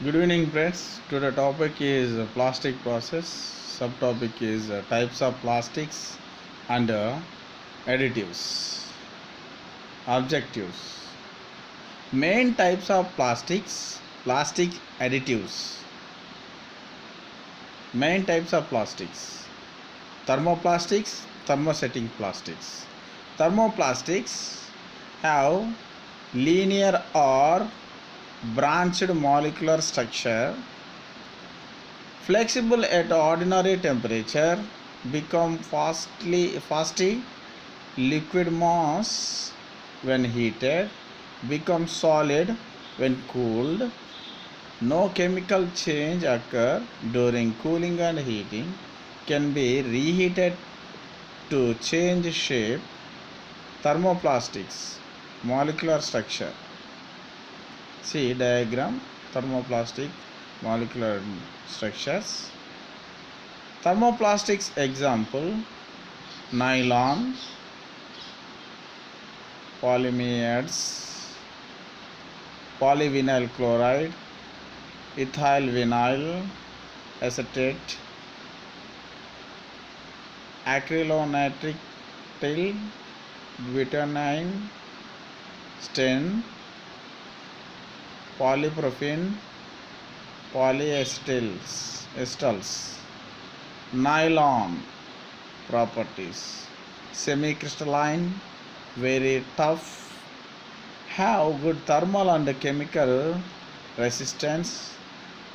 Good evening, friends. Today topic is plastic process. Subtopic is types of plastics and additives. Objectives. Main types of plastics. Plastic additives. Main types of plastics. Thermoplastics. Thermosetting plastics. Thermoplastics have linear or branched molecular structure, flexible at ordinary temperature, become fastly liquid mass when heated, become solid when cooled. No chemical change occur during cooling and heating, can be reheated to change shape. Thermoplastics, molecular structure. See diagram, thermoplastic molecular structures. Thermoplastics example: nylon, polymerids, polyvinyl chloride, ethyl vinyl acetate, acrylonitrile, butadiene, styrene, polypropylene, polyesters. Nylon properties: semi-crystalline, very tough, have good thermal and chemical resistance.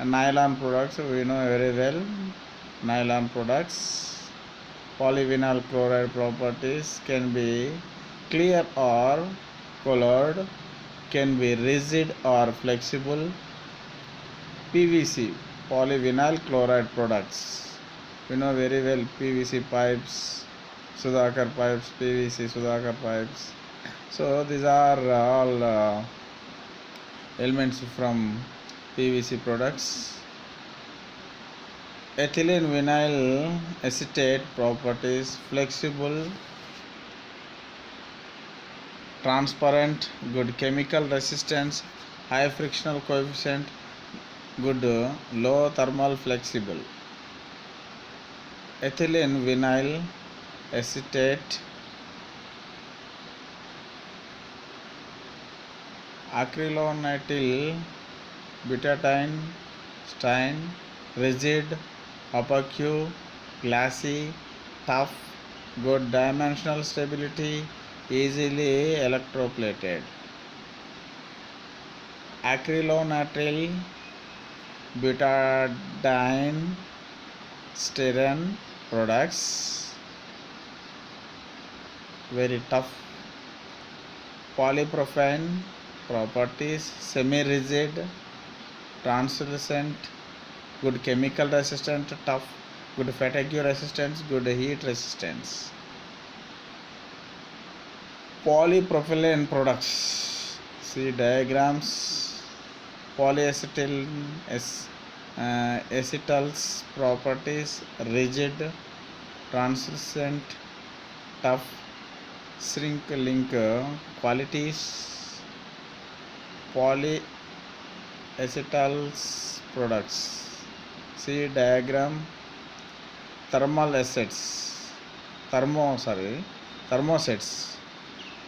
Nylon products we know very well. Nylon products. Polyvinyl chloride properties: can be clear or colored, can be rigid or flexible. PVC, polyvinyl chloride products, we know very well. PVC pipes, Sudhakar pipes, PVC Sudhakar pipes. So these are all elements from PVC products. Ethylene vinyl acetate properties: flexible, transparent, good chemical resistance, high frictional coefficient, good low thermal flexible. Ethylene vinyl acetate, acrylonitrile, butadiene, styrene, rigid, opaque, glassy, tough, good dimensional stability, easily electroplated. Acrylonitrile, butadiene, styrene products, very tough. Polypropylene properties: semi-rigid, translucent, good chemical resistance, tough, good fatigue resistance, good heat resistance. Polypropylene products, see diagrams. Polyacetylene acetals properties: rigid, translucent, tough, shrink link qualities. Polyacetals products, see diagram. Thermosets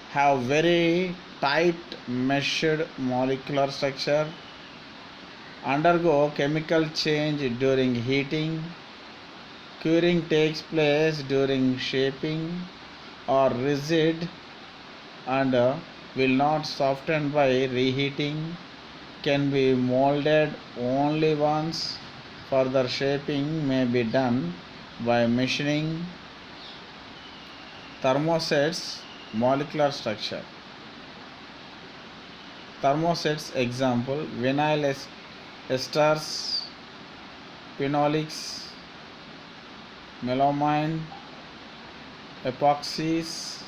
have very tight meshed molecular structure, undergo chemical change during heating, curing takes place during shaping, are rigid and will not soften by reheating, can be molded only once, further shaping may be done by machining. Thermosets molecular structure. Thermosets example: vinyl esters, phenolics, melamine, epoxies,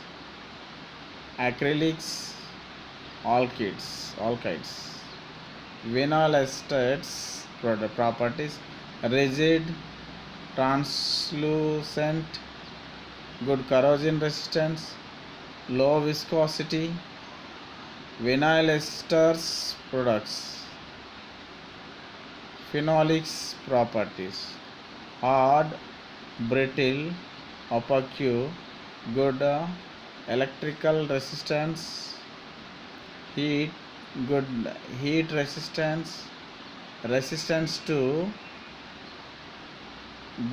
acrylics, alkyds. Vinyl esters properties: rigid, translucent, good corrosion resistance, low viscosity. Vinyl esters products: Phenolics properties: hard, brittle, opaque, good electrical resistance, heat, good heat resistance, resistance to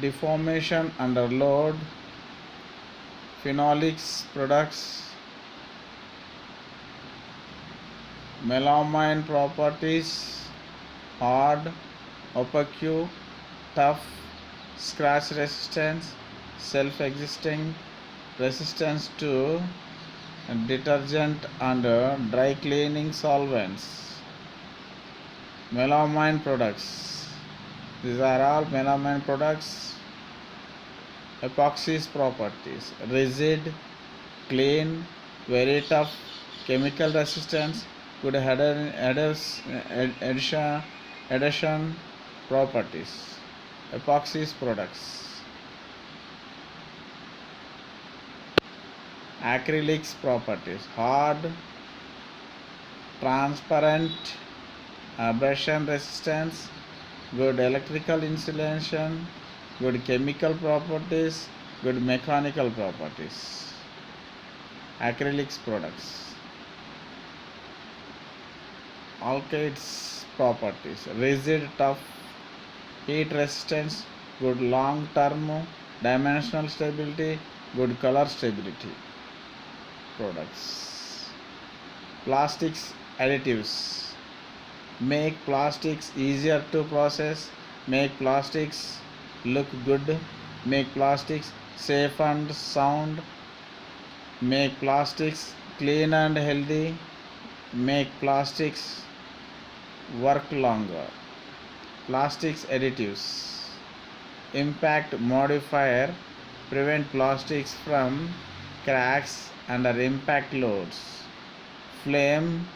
deformation under load. Phenolics products: melamine properties: hard, opaque, tough, scratch resistance, self-existing, resistance to detergent and dry cleaning solvents. Melamine products: these are all melamine products. Epoxy's properties: rigid, clean, very tough, chemical resistance, good adhesion properties. Epoxy's products. Acrylics properties: hard, transparent, abrasion resistance, good electrical insulation, good chemical properties, good mechanical properties. Acrylics products. Alkyds properties: rigid, tough, heat resistance, good long term dimensional stability, good color stability. Products. Plastics additives: make plastics easier to process, make plastics look good, make plastics safe and sound, make plastics clean and healthy, make plastics work longer. Plastics additives: impact modifier, prevent plastics from cracks under impact loads. Flame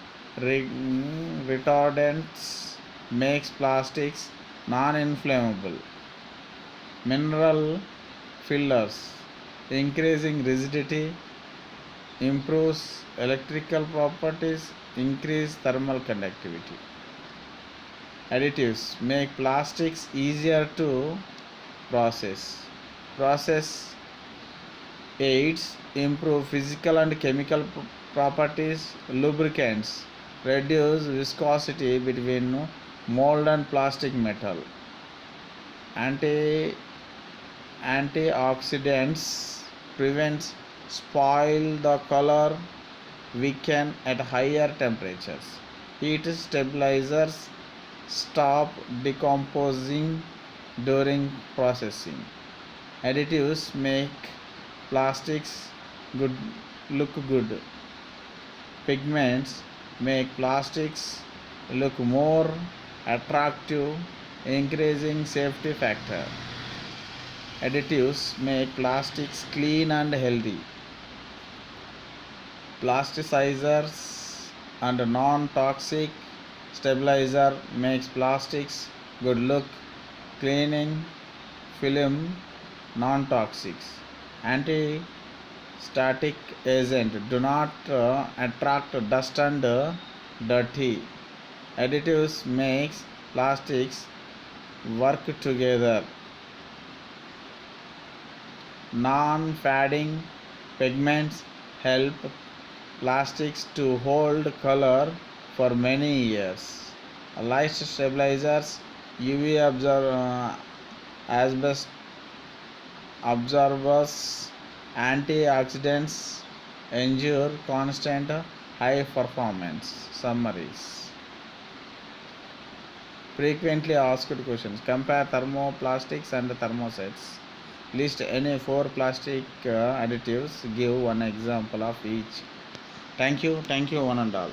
retardants makes plastics non-inflammable. Mineral fillers: increasing rigidity, improves electrical properties, increase thermal conductivity. Additives: make plastics easier to process. Process aids improve physical and chemical properties. Lubricants reduce viscosity between mold and plastic metal. Antioxidants prevents spoil the color, weaken at higher temperatures. Heat stabilizers stop decomposing during processing. Additives make plastics look good. Pigments make plastics look more attractive, increasing safety factor. Additives make plastics clean and healthy. Plasticizers and non-toxic stabilizer makes plastics good look, cleaning, film, non-toxics. Anti-static agent do not attract dust and dirty. Additives makes plastics work together. Non-fading pigments help plastics to hold color for many years. Light stabilizers, UV asbestos absorbers, antioxidants ensure constant high performance. Summaries. Frequently asked questions: compare thermoplastics and thermosets. List any 4 plastic additives. Give one example of each. Thank you one and all.